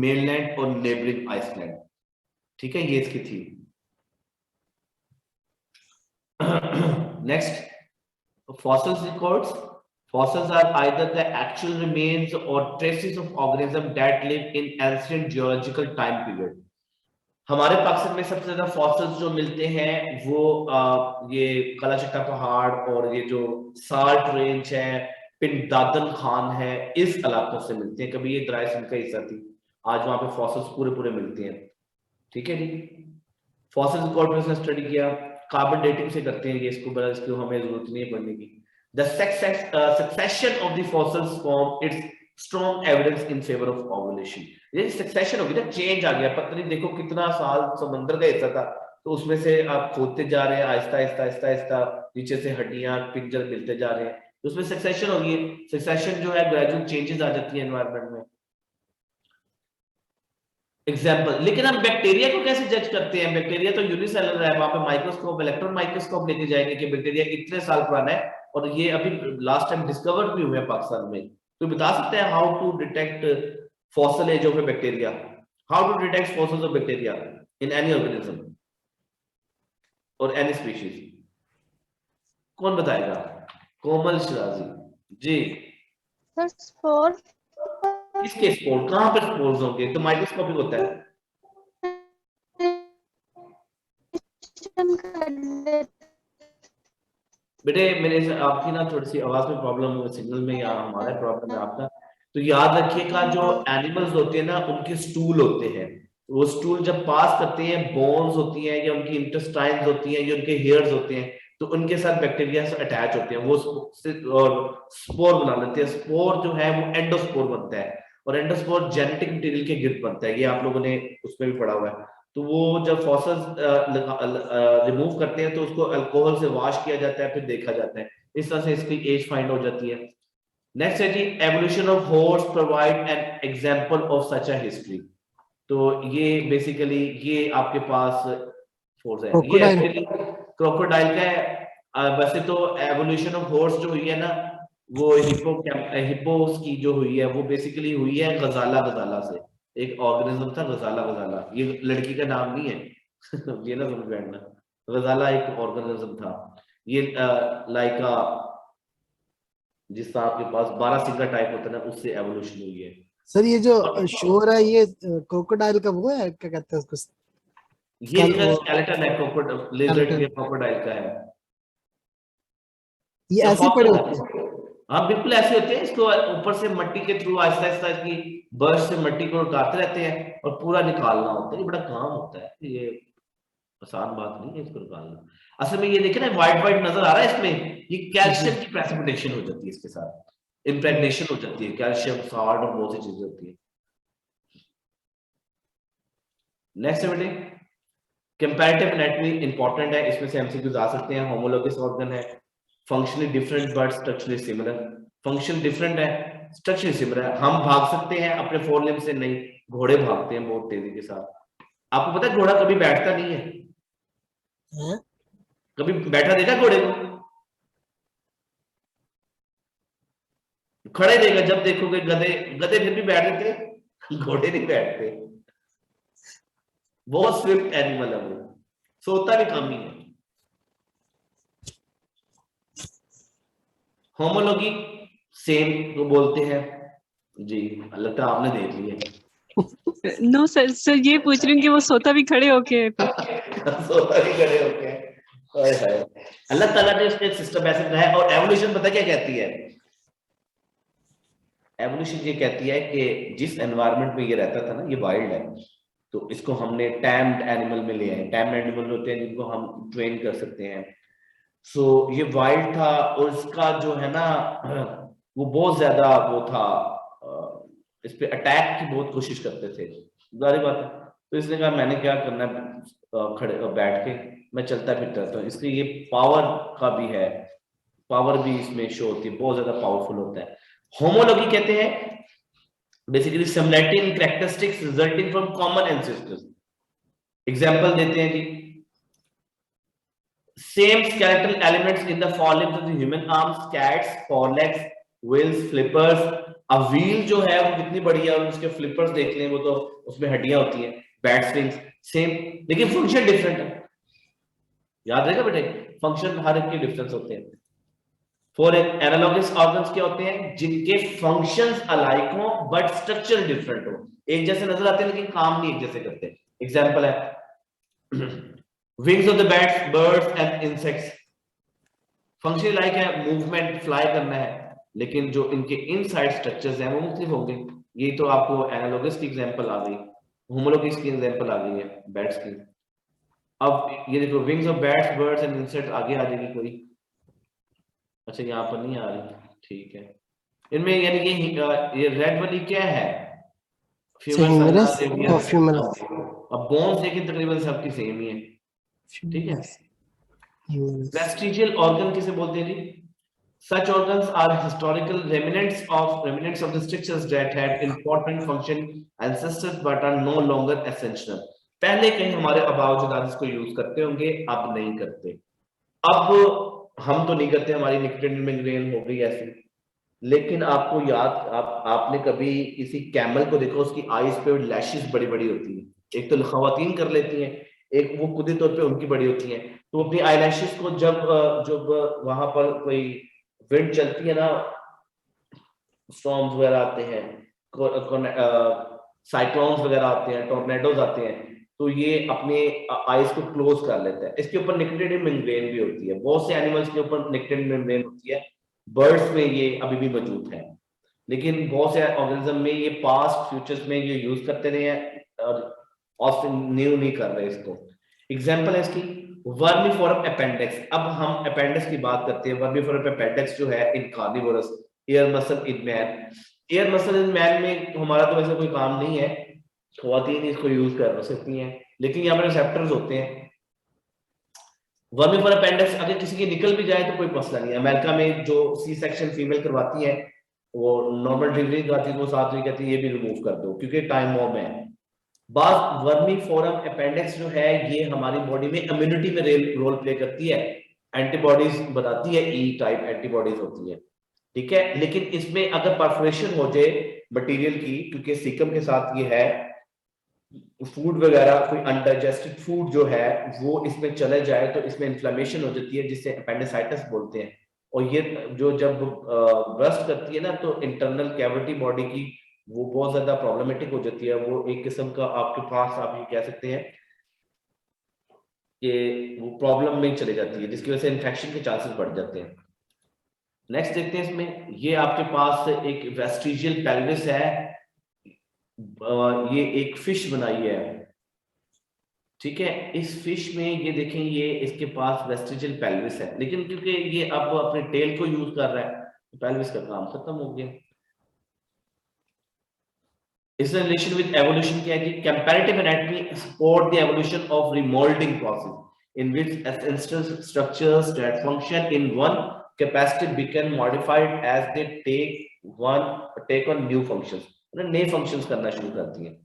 Speaker 1: mainland or neighboring Iceland, ठीक है, ये इसकी थी। Next, fossils records Fossils are either the actual remains or traces of organisms that live in ancient geological time period. हमारे पाकिस्तान में सबसे ज्यादा fossils जो मिलते हैं वो ये कालाचट्टा पहाड़ और ये जो साल्ट रेंज है, पिंडादन खान है, इस इलाकों से मिलते हैं। कभी ये दराय सिंध का हिस्सा थी, आज वहां पे फॉसिल्स पूरे पूरे मिलते हैं। ठीक है जी, फॉसिल्स कॉर्पस ने स्टडी किया, कार्बन डेटिंग से करते हैं ये, इसको हमें जरूरत नहीं है पढ़ने की। The succession of the fossils form its strong evidence in favor of ovulation. ये succession होगी ना, चेंज आ गया, पता नहीं देखो कितना साल समंदर का हिस्सा था, तो उसमें से आप खोदते जा रहे हैं आहिस्ता आहिस्ता आहिस्ता आहिस्ता, नीचे से हड्डियां पिंजर मिलते जा रहे हैं, तो उसमें सक्सेशन होगी। सक्सेशन जो है ग्रेजुअल चेंजेस आ जाती है एनवायरनमेंट में। एग्जाम्पल, लेकिन हम बैक्टीरिया को कैसे जज करते हैं? बैक्टीरिया तो यूनिसेलुलर है, वहां पे माइक्रोस्कोप, इलेक्ट्रॉन माइक्रोस्कोप लेके जाएंगे कि बैक्टीरिया इतने साल पुराना है और ये अभी लास्ट टाइम डिस्कवर भी हुए हैं पाकिस्तान में। तो बता सकते हैं how to detect fossil age of a bacteria, how to detect fossils of bacteria in any organism और एनी स्पीशीज? कौन बताएगा? कोमल शिराजी जी।
Speaker 2: सर स्पोर
Speaker 1: किसके स्पोर? कहां पर स्पोर्स होंगे? तो माइक्रोस्कोपिक होता है। बेटे मेरे से आपकी ना थोड़ी सी आवाज में प्रॉब्लम है, सिग्नल में, या हमारा प्रॉब्लम है आपका। तो याद रखिएगा जो एनिमल्स होते हैं ना उनके स्टूल होते हैं, वो स्टूल जब पास करते हैं, बोन्स होती हैं या उनकी इंटेस्टाइन्स होती हैं या उनके हेयर्स होते हैं, तो उनके साथ बैक्टीरिया से अटैच होते हैं, वो और स्पोर बना लेते हैं। स्पोर जो है वो एंडोस्पोर बनता है और एंडोस्पोर जेनेटिक मटेरियल के गिर्द बनता है, ये आप लोगों ने उसमें भी पढ़ा हुआ है। तो वो जब फॉसिल्स रिमूव करते हैं तो उसको अल्कोहल से वॉश किया जाता है, फिर देखा जाता है, इस तरह से इसकी एज फाइंड हो जाती है। नेक्स्ट है जी, evolution of horse provide an example of such a history. तो ये बेसिकली ये आपके पास फोर्स है, ये एक्चुअली क्रोकोडाइल का है। वैसे तो एवोल्यूशन ऑफ हॉर्स जो हुई है ना, वो हिप्पोस की जो हुई है वो बेसिकली हुई है गजाला से, एक ऑर्गेनिज्म था गजाला, ये लड़की का नाम नहीं है ये ना समझ बैठना, गजाला एक ऑर्गेनिज्म था, ये लाइक जिसका आपके पास 12 सिंगा टाइप होता है ना, उससे एवोल्यूशन हुई है।
Speaker 3: सर ये जो शोर है ये क्रोकोडाइल का वो है, क्या कहते हैं उसको?
Speaker 1: ये स्केलेटन है क्रोकोडाइल का है।
Speaker 3: ये ऐसे पड़े होते हैं?
Speaker 1: हाँ बिल्कुल ऐसे होते हैं, इसको ऊपर से मट्टी के थ्रू आहिस्ता आहिस्ता इसकी बर्श से मट्टी को उठाते रहते हैं और पूरा निकालना होता है। ये बड़ा काम होता है, ये आसान बात नहीं है इसको निकालना। असल में ये देखे ना व्हाइट नजर आ रहा है इसमें, ये कैल्शियम की प्रेसिपिटेशन हो जाती है, इसके साथ इम्प्रेगनेशन हो जाती है, कैल्शियम सॉल्ट और बहुत सी चीजें होती है। नेक्स्ट है बेटे, कंपैरेटिव एनाटॉमी इंपॉर्टेंट है, इसमें से एमसीक्यूज आ सकते हैं। होमोलोगस ऑर्गन है, functionally different but structurally similar. Function different है, स्ट्रक्चरली सिमिलर है। हम भाग सकते हैं अपने फोर लिम्ब से, नहीं, घोड़े भागते हैं बहुत तेजी के साथ। आपको पता है घोड़ा कभी बैठता नहीं है, कभी बैठा देखा घोड़े को? खड़े रहेगा, जब देखोगे गधे फिर भी बैठ देते, घोड़े नहीं बैठते। बहुत स्विफ्ट एनिमल है वो, सोता भी कम ही है। होमोलॉगी सेम को बोलते हैं जी, लगता है आपने देख लिया।
Speaker 7: नो सर ये पूछ रही हूँ कि वो सोता भी खड़े होके
Speaker 1: सोता भी खड़े होके। अल्लाह ताला ने उसने सिस्टम ऐसे बनाया। और एवोल्यूशन पता क्या कहती है? एवोल्यूशन ये कहती है कि जिस एनवायरनमेंट में ये रहता था ना, ये वाइल्ड है, तो इसको हमने टैम्ड एनिमल में ले आए। टैम्ड एनिमल होते हैं जिनको हम ट्रेन कर सकते हैं। सो ये वाइल्ड था और इसका जो है ना वो बहुत ज्यादा वो था, इस पे अटैक की बहुत कोशिश करते थे, जारी बात है। तो इसने कहा मैंने क्या करना है, खड़े बैठ के मैं चलता फिरता रहता हूँ। इसलिए ये पावर का भी है, पावर भी इसमें शो होती है, बहुत ज्यादा पावरफुल होता है। होमोलॉगी कहते हैं basically similarity in characteristics resulting from common ancestors. Example देते हैं जी, same skeletal elements in the forelimbs of the human arms, cats, forelegs, wheels, flippers। अब व्हील जो है वो कितनी बड़ी है और उसके फ्लिपर्स देख लें, वो तो उसमें हड्डियां होती हैं। बैट स्विंग्स सेम, लेकिन फंक्शन डिफरेंट है। याद रहेगा बेटे, फंक्शन हर एक के डिफरेंस होते हैं। फॉर एनालॉगस ऑर्गन्स क्या होते हैं? जिनके फंक्शंस अलाइक हो बट स्ट्रक्चर डिफरेंट हो, एक जैसे नजर आते हैं लेकिन काम नहीं एक जैसे करते। एग्जांपल है wings of the bats, birds and insects, function like है, मूवमेंट, फ्लाई करना है, लेकिन जो इनके इनसाइड स्ट्रक्चर्स हैं वो मुख्तलिफ होंगे। ये तो आपको एनालॉगस की एग्जांपल आ गई, होमोलॉगस की एग्जांपल आ गई है बैट्स की। अब ये देखो wings of bats, birds and insects, आगे आ जाएगी कोई? अच्छा यहाँ पर नहीं आ रही, ठीक है। इनमें यानी ये रेड वाली क्या है?
Speaker 3: Humerus or femoris?
Speaker 1: अब बोन्स लेकिन तकरीबन सबकी सेम ही है, ठीक है।
Speaker 3: Humerus.
Speaker 1: वेस्टिजियल ऑर्गन किसे बोलते हैं जी? Such organs are historical remnants of the structures that had important function ancestors but are no longer essential. पहले कहीं हमारे आबाओ इसको यूज करते होंगे, अब नहीं करते। अब हम तो नहीं करते, हमारी निकेटेड मेम्ब्रेन हो गई ऐसी। लेकिन आपको याद, आपने कभी किसी कैमल को देखा, उसकी आईज पे लैशेस बड़ी बड़ी होती है, एक तो खवातीन कर लेती हैं, एक वो खुद ही तौर पे उनकी बड़ी होती हैं। तो अपनी आई लैशेस को जब वहां पर कोई विंड चलती है ना, स्टॉर्म्स वगैरह आते हैं, साइक्लोन्स वगैरह आते हैं, टॉर्नेडोज आते हैं, तो ये अपने आईज को क्लोज कर लेता है। इसके ऊपर निकेटेड मेम्ब्रेन भी होती है, बहुत से एनिमल्स के ऊपर निकेटेड मेम्ब्रेन होती है, बर्ड्स में ये अभी भी मौजूद है, लेकिन बहुत से ऑर्गेनिज्म में ये पास्ट फ्यूचर्स में ये यूज करते रहे हैं और ऑफ्टन न्यू नहीं कर रहे इसको। एग्जांपल है इसकी वर्मीफोरम अपेंडिक्स। अब हम अपेंडिक्स की बात करते हैं। वर्मीफोरम अपेंडिक्स जो है in carnivorous, ear muscle in man. Ear muscle in man में हमारा तो वैसे कोई काम नहीं है, खवातीन इसको यूज कर सकती हैं, लेकिन यहाँ पर रिसेप्टर्स होते हैं। वर्मीफोरम अपेंडिक्स अगर किसी की निकल भी जाए तो कोई मसला नहीं है। अमेरिका में जो सी सेक्शन फीमेल करवाती है, वो नॉर्मल डिलीवरी करवाती है, वो साथ में कहती है ये भी रिमूव कर दो क्योंकि टाइम बॉम्ब है। बात वर्मीफोरम अपेंडिक्स जो है ये हमारी बॉडी में इम्यूनिटी में रोल प्ले करती है, एंटीबॉडीज बनाती है, ई टाइप एंटीबॉडीज होती है, ठीक है। लेकिन इसमें अगर परफोरेशन हो जाए मटेरियल की, क्योंकि सीकम के साथ ये है, फूड वगैरह कोई अनडाइजेस्टेड फूड जो है वो इसमें चले जाए तो इसमें इन्फ्लेमेशन हो जाती है, जिससे अपेंडिसाइटिस बोलते हैं। और ये जो जब बर्स्ट करती है ना तो इंटरनल कैविटी बॉडी की वो बहुत ज्यादा प्रॉब्लमेटिक हो जाती है। वो एक किस्म का आपके पास आप ये कह सकते हैं कि वो प्रॉब्लम में चले जाती है, जिसकी वजह से इन्फेक्शन के चांसेस बढ़ जाते हैं। नेक्स्ट देखते हैं इसमें, ये आपके पास एक वेस्टिजियल पेल्विस है, ये एक फिश बनाई है, ठीक है। इस फिश में ये देखें, ये इसके पास वेस्टिजियल पेल्विस है, लेकिन क्योंकि ये अब अपने टेल को यूज कर रहा है तो पेल्विस का काम खत्म हो गया। इस रिलेशन विद एवोल्यूशन क्या है कि comparative anatomy support the evolution of remoulding process in which essential structures that function in one capacity become modified as they take on new functions, नए फंक्शंस करना शुरू करती हैं।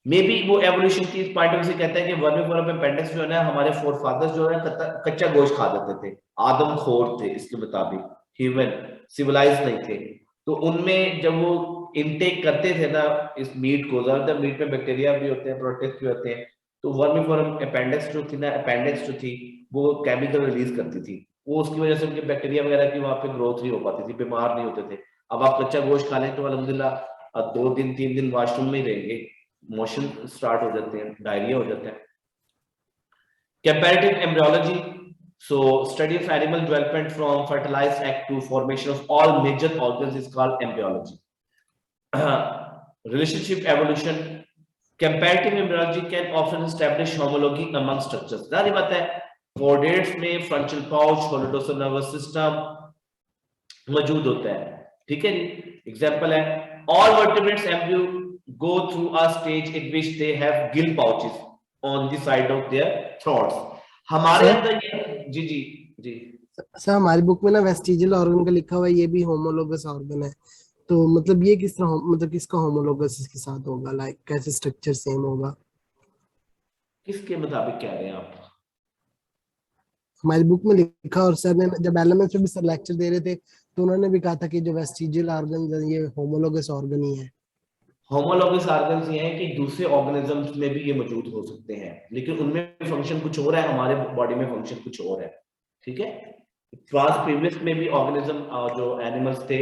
Speaker 1: मे बी वो evolution की पॉइंट ऑफ व्यू से कहता है कि वर्मीफोरम अपेंडिक्स जो है ना, हमारे फोरफादर्स जो है कच्चा गोश्त खा जाते थे, आदमखोर थे, इसके मुताबिक ह्यूमन सिविलाइज नहीं थे। तो उनमें जब वो इनटेक करते थे ना इस मीट को, ज्यादातर मीट में बैक्टीरिया भी होते हैं, प्रोटिस्ट भी होते हैं, तो वर्मीफोरम अपेंडिक्स जो थी ना, अपेंडिक्स जो थी वो केमिकल रिलीज करती थी, वो उसकी वजह से उनके बैक्टीरिया वगैरह की वहां पे ग्रोथ नहीं हो पाती थी, बीमार नहीं होते थे। अब आप कच्चा गोश्त खा लें तो अल्हम्दुलिल्लाह 2 दिन 3 दिन वॉशरूम में ही रहेंगे, मोशन स्टार्ट हो जाते हैं, डायरिया हो जाता है। Comparative embryology, so study of animal development from fertilized egg to formation of all major organs is called embryology. Relationship evolution, comparative embryology can often establish homology among structures. जारी बात है, chordates में frontal pouch, holodosal nervous system मौजूद होता है, ठीक है जी। Example है, all vertebrates embryo go through a stage in which they have gill pouches on the side of their throats. हमारे अंदर ये जी जी जी
Speaker 3: सर हमारी बुक में ना वेस्टिजियल ऑर्गन का लिखा हुआ है, ये भी होमोलोगस ऑर्गन है, तो मतलब ये किस तरह, मतलब किसका होमोलोगस इसके साथ होगा, लाइक कैसे स्ट्रक्चर सेम होगा?
Speaker 1: किसके मुताबिक कह रहे हैं आप?
Speaker 3: हमारी बुक में लिखा, और सर ने जब एलएमएस में भी सर लेक्चर दे रहे थे तो उन्होंने भी कहा था कि जो वेस्टिजियल ऑर्गन है ये होमोलोगस ऑर्गन ही है।
Speaker 1: होमोलोगस ऑर्गन्स ये हैं कि दूसरे ऑर्गेनिजम्स में भी ये मौजूद हो सकते हैं, लेकिन उनमें फंक्शन कुछ और है, हमारे बॉडी में फंक्शन कुछ और है, ठीक है। पास्ट प्रीवियस में भी ऑर्गेनिज्म जो एनिमल्स थे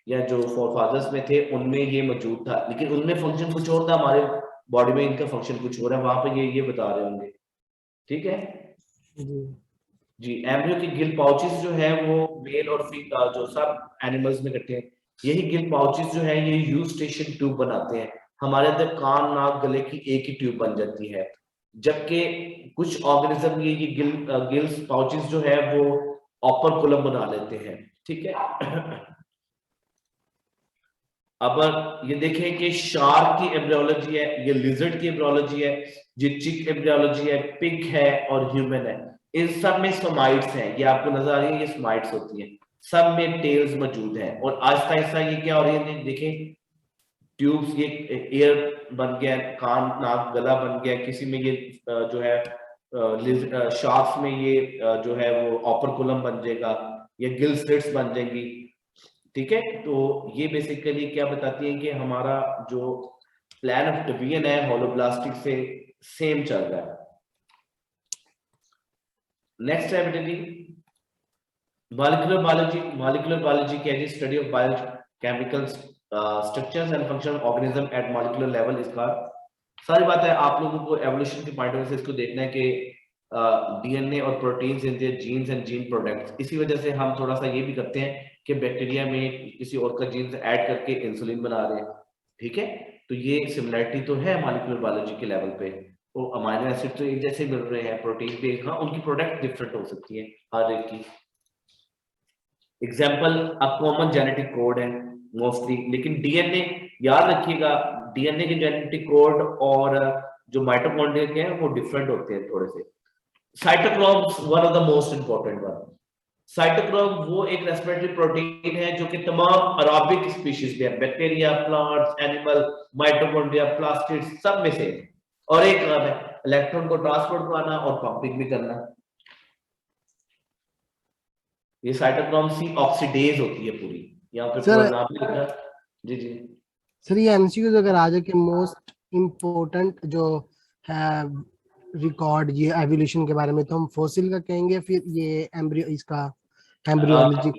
Speaker 1: या जो फोरफादर्स में थे उनमें ये मौजूद था, लेकिन उनमें फंक्शन कुछ और था, हमारे बॉडी में इनका फंक्शन कुछ और है, वहां पे ये बता रहे होंगे। ठीक है जी। एम्ब्रियो की गिल पाउचेस जो है वो मेल और फीमेल जो सब एनिमल्स में इकट्ठे हैं। यही गिल पाउचेस जो है ये यूस्टेशन ट्यूब बनाते हैं। हमारे अंदर कान नाक गले की एक ही ट्यूब बन जाती है, जबकि कुछ ऑर्गेनिज्म ये गिल्स पाउचेस जो है वो ऑपरकुलम बना लेते हैं। ठीक है। अब ये देखें कि शार्क की एम्ब्रियोलॉजी है, ये लिजर्ड की एम्ब्रियोलॉजी है, ये चिक एम्ब्रियोलॉजी है, पिग है और ह्यूमन है। इन सब में सोमाइट्स हैं, ये आपको नजर आ रही है, ये सोमाइट्स होती हैं, सब में टेल्स मौजूद हैं। और आहिस्ता आहिस्ता ये क्या हो रही है, देखें ट्यूब्स, ये एयर बन गया, कान नाक गला बन गया, किसी में ये जो है शार्क्स में ये जो है वो ऑपरकुलम बन जाएगा, ये गिल स्लिट्स बन जाएंगी। ठीक है, तो ये बेसिकली क्या बताती है कि हमारा जो प्लान ऑफ डिवीजन है होलोब्लास्टिक से सेम चल रहा है। नेक्स्ट है बेटा जी मॉलिक्यूलर बायोलॉजी। मॉलिक्यूलर बायोलॉजी क्या है? Study of biochemical structures and function of organism eight molecular level. इसका सारी बात है, आप लोगों को एवोल्यूशन के पॉइंट ऑफ व्यू से इसको देखना है कि डीएनए और proteins in their genes and gene products. इसी वजह से हम थोड़ा सा ये भी करते हैं कि बैक्टीरिया में किसी और का जीन्स ऐड करके इंसुलिन बना रहे हैं। ठीक है, तो ये सिमिलरिटी तो है मॉलिक्यूलर बायोलॉजी के लेवल पे। तो अमीनो एसिड तो एक जैसे मिल रहे हैं, प्रोटीन पे हाँ उनकी प्रोडक्ट डिफरेंट हो सकती है हर एक की। Example a common genetic code है मोस्टली, लेकिन डीएनए याद रखिएगा, डीएनए के जेनेटिक कोड और जो माइटोकॉन्ड्रिया के हैं वो डिफरेंट होते हैं थोड़े से। Cytochromes one of the most important one. Cytochrome वो एक रेस्पिरेटरी प्रोटीन है जो कि तमाम अराबिक स्पीशीज में है, bacteria, plants, animal, mitochondria, plastids सब में से। और एक काम है इलेक्ट्रॉन को ट्रांसपोर्ट कराना और पंपिंग भी करना। ये साइटोक्रोम सी ऑक्सीडेज होती है पूरी, यहाँ पे पूरा नाम भी लिखा। जी जी
Speaker 3: सर, ये एमसीक्यूज अगर आ जाए कि मोस्ट इम्पोर्टेंट जो है रिकॉर्ड ये एवोल्यूशन के बारे में, तो हम फॉसिल का कहेंगे, फिर ये एम्ब्रियो इसका एम्ब्रियोलॉजी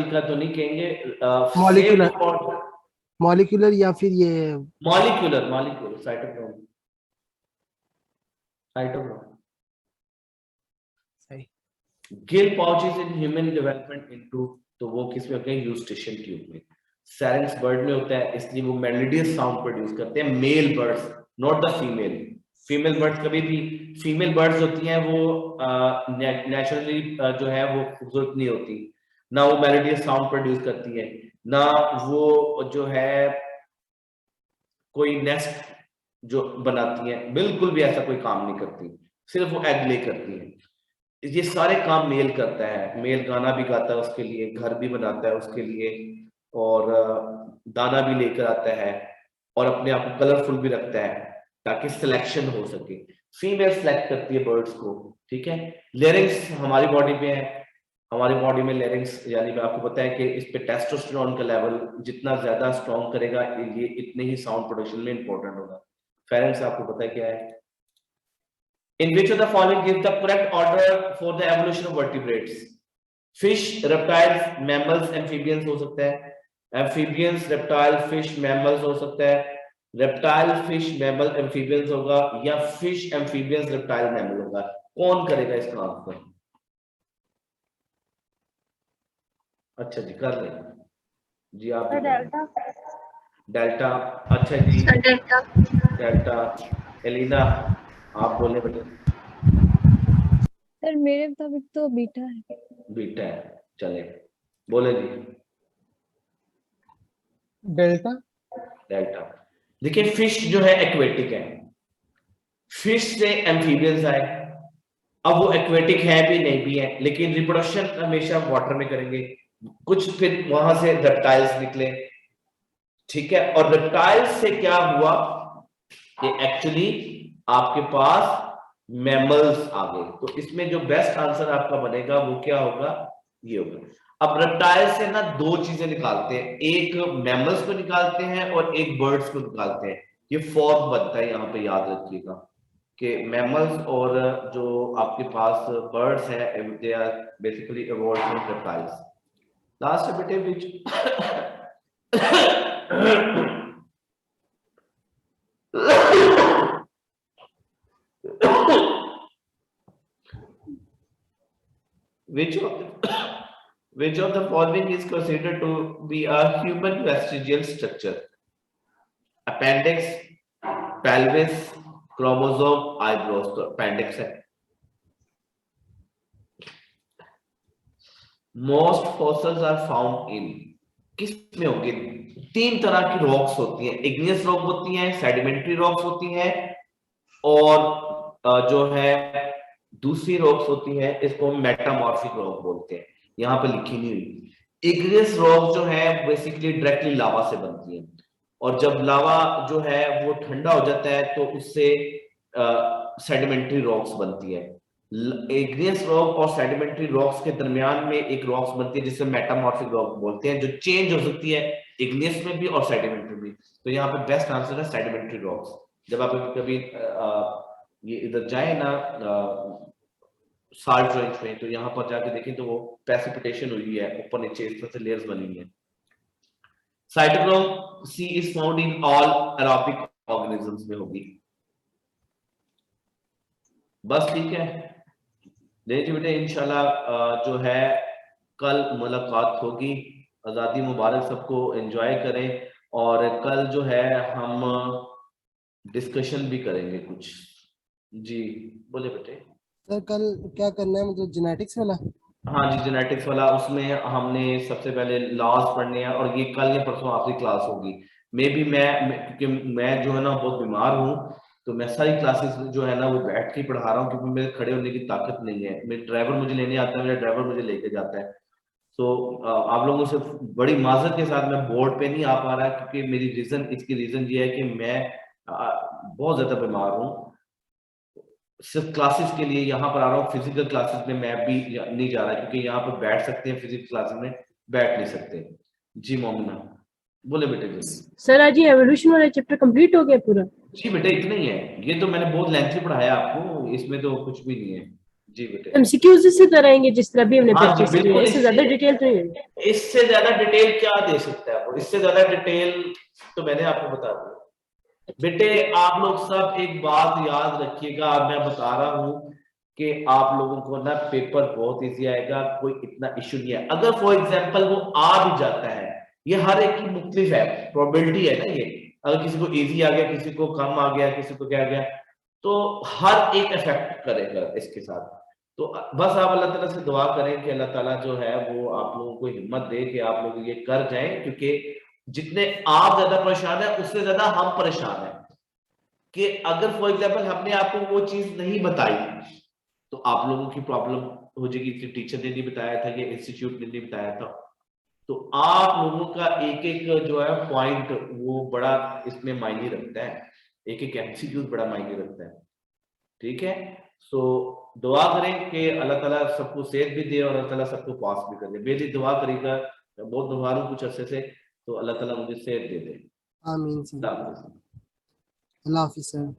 Speaker 1: का तो नहीं कहेंगे,
Speaker 3: मॉलिक्यूलर या फिर ये
Speaker 1: मॉलिक्यूलर साइटोक्रोम
Speaker 3: सही।
Speaker 1: Gill pouches in human development into, तो वो किस में होते हैं? यूस्टेशन ट्यूब में। सैरेंक्स बर्ड में होता है, इसलिए वो मेलोडियस साउंड प्रोड्यूस करते हैं, male birds not the female. Female birds कभी भी, फीमेल बर्ड्स होती हैं वो नेचुरली जो है वो खूबसूरत नहीं होती, ना वो मेलोडियस साउंड प्रोड्यूस करती है, ना वो जो है कोई नेस्ट जो बनाती है, बिल्कुल भी ऐसा कोई काम नहीं करती, सिर्फ वो एग ले करती है। ये सारे काम मेल करता है। मेल गाना भी गाता है उसके लिए, घर भी बनाता है उसके लिए, और दाना भी लेकर आता है, और अपने आप को कलरफुल भी रखता है ताकि सिलेक्शन हो सके। फीमेल सिलेक्ट करती है बर्ड्स को। ठीक है, लेरिंग्स हमारी बॉडी में है, हमारी बॉडी में लेरिंग्स यानी आपको पता है कि इस पे टेस्टोस्टेरोन का लेवल जितना ज्यादा स्ट्रॉन्ग करेगा ये इतने ही साउंड प्रोडक्शन में इंपॉर्टेंट होगा। फेरेंक्स आपको पता है क्या है? In which of the following gives the correct order for the evolution of vertebrates? Fish, reptiles, mammals, amphibians हो सकता है, amphibians, reptile, fish, mammals हो सकता है, reptile, fish, mammal, amphibians होगा, या fish, amphibians, reptile, mammal होगा। कौन करेगा इसका आंसर? अच्छा जी कर ले जी, आप
Speaker 2: डेल्टा।
Speaker 1: डेल्टा, अच्छा जी डेल्टा। एलिना आप बोले बेटे।
Speaker 5: सर मेरे मुताबिक तो बीटा है।
Speaker 1: बीटा है, चले बोले जी।
Speaker 6: डेल्टा। देखिए
Speaker 1: फिश जो है एक्वेटिक है, फिश से एम्फीबियंस आए। अब वो एक्वेटिक है भी नहीं भी है, लेकिन रिप्रोडक्शन हमेशा वाटर में करेंगे। कुछ फिर वहां से रेप्टाइल्स निकले। ठीक है, और रेप्टाइल्स से क्या हुआ कि एक्चुअली आपके पास मैमल्स आ गए। तो इसमें जो बेस्ट आंसर आपका बनेगा वो क्या होगा? ये होगा। अब रेप्टाइल से ना दो चीजें निकालते हैं, एक मैमल्स को निकालते हैं और एक बर्ड्स को निकालते हैं। ये फॉर्म बनता है, यहाँ पे याद रखिएगा कि मैमल्स और जो आपके पास बर्ड्स है they are basically evolved from reptiles. Last है बेटे विच which of the following is considered to be a human vestigial structure? Appendix, pelvis, chromosome, eyebrows। तो appendix है। Most fossils are found in, किस में होंगे? 3 तरह की रॉक्स होती हैं, इग्नियस रॉक होती हैं, सेडिमेंट्री रॉक्स होती हैं, और जो है दूसरी रॉक्स होती है इसको मेटामॉर्फिक रॉक बोलते हैं, यहाँ पे लिखी नहीं हुई। इग्नियस रॉक जो है बेसिकली डायरेक्टली लावा से बनती है, और जब लावा जो है वो ठंडा हो जाता है तो उससे सेडिमेंट्री रॉक्स बनती है। इग्नियस रॉक और सेडिमेंट्री रॉक्स के दरमियान में एक रॉक्स बनती है जिसे मेटामॉर्फिक रॉक बोलते हैं, जो चेंज हो सकती है इग्नियस में भी और सेडिमेंट्री में। तो यहाँ पे बेस्ट आंसर है सेडिमेंट्री रॉक्स। जब आप कभी ये इधर जाए ना साल्ट रेंज में, तो यहाँ पर जाके देखें तो वो प्रेसिपिटेशन हुई है, ऊपर नीचे इस तरह से लेयर्स बनी हुई है। Cytochrome C is found in all aerobic organisms में होगी। बस ठीक है, देखिए बेटे इंशाल्लाह जो है कल मुलाकात होगी। आजादी मुबारक सबको, एंजॉय करें, और कल जो है हम डिस्कशन भी करेंगे कुछ। जी बोले बेटे।
Speaker 3: सर कल क्या करना है, मतलब जेनेटिक्स वाला?
Speaker 1: हाँ जी जेनेटिक्स वाला, उसमें हमने सबसे पहले लॉज पढ़ने हैं, और ये कल या परसों आखिरी क्लास होगी। मे बी क्योंकि मैं जो है ना बहुत बीमार हूँ, तो मैं सारी क्लासेस जो है ना वो बैठ के पढ़ा रहा हूँ, क्योंकि मेरे खड़े होने की ताकत नहीं है। मेरे ड्राइवर मुझे लेने आता है, मेरा ड्राइवर मुझे लेके जाता है। तो आप लोगों से बड़ी माजरत के साथ मैं बोर्ड पे नहीं आ पा रहा, क्योंकि मेरी इसकी रीजन ये है कि मैं बहुत ज्यादा बीमार हूँ। सिर्फ क्लासेस के लिए यहाँ पर आ रहा हूँ, फिजिकल क्लासेस में मैं भी नहीं जा रहा, क्योंकि यहाँ पर बैठ सकते हैं, फिजिकल क्लासेस में बैठ नहीं सकते। जी मोमिना बोले बेटे। जी
Speaker 7: सर आज ये एवोल्यूशन वाला चैप्टर कंप्लीट हो गया पूरा?
Speaker 1: जी बेटे इतना ही है, ये तो मैंने बहुत लेंथी पढ़ाया आपको, इसमें तो कुछ भी नहीं है। जी बेटे
Speaker 7: एमसीक्यूज इसी तरह आएंगे जिस तरह भी हमने
Speaker 1: हाँ जी,
Speaker 7: प्रैक्टिस की
Speaker 1: बिल्कुल
Speaker 7: है, इससे ज्यादा डिटेल तो नहीं है।
Speaker 1: इससे ज्यादा डिटेल क्या दे सकता है वो, इससे ज्यादा डिटेल तो मैंने आपको बता दिया। बेटे आप लोग सब एक बात याद रखिएगा, मैं बता रहा हूँ कि आप लोगों को ना पेपर बहुत इजी आएगा, कोई इतना इशू नहीं है। अगर फॉर एग्जांपल वो आ भी जाता है, ये हर एक की मुख्तलिफ है, प्रोबेबिलिटी है ना ये, अगर किसी को इजी आ गया, किसी को कम आ गया, किसी को क्या आ गया, तो हर एक इफेक्ट करेगा इसके साथ। तो बस आप अल्लाह ताला से दुआ करें कि अल्लाह ताला जो है वो आप लोगों को हिम्मत दे कि आप लोग ये कर जाएं, क्योंकि जितने आप ज्यादा परेशान है उससे ज्यादा हम परेशान है। कि अगर फॉर एग्जांपल हमने आपको वो चीज नहीं बताई तो आप लोगों की प्रॉब्लम हो जाएगी कि टीचर ने नहीं बताया था या इंस्टीट्यूट ने नहीं बताया था। तो आप लोगों का एक एक जो है पॉइंट वो बड़ा इसमें मायने रखता है, एक एक एमसीक्यू बड़ा मायने रखता है। ठीक है, सो दुआ करें कि अल्लाह ताला सबको सेहत भी दे और अल्लाह ताला सबको पास भी कर दे। मेरी दुआ करेगा, बहुत बीमार हूँ कुछ अरसे से, तो अल्लाह ताला मुझे सेहत दे दे।
Speaker 3: आमीन सर।
Speaker 1: अल्लाह हाफिज़।
Speaker 3: अल्लाह हाफिज़ सर।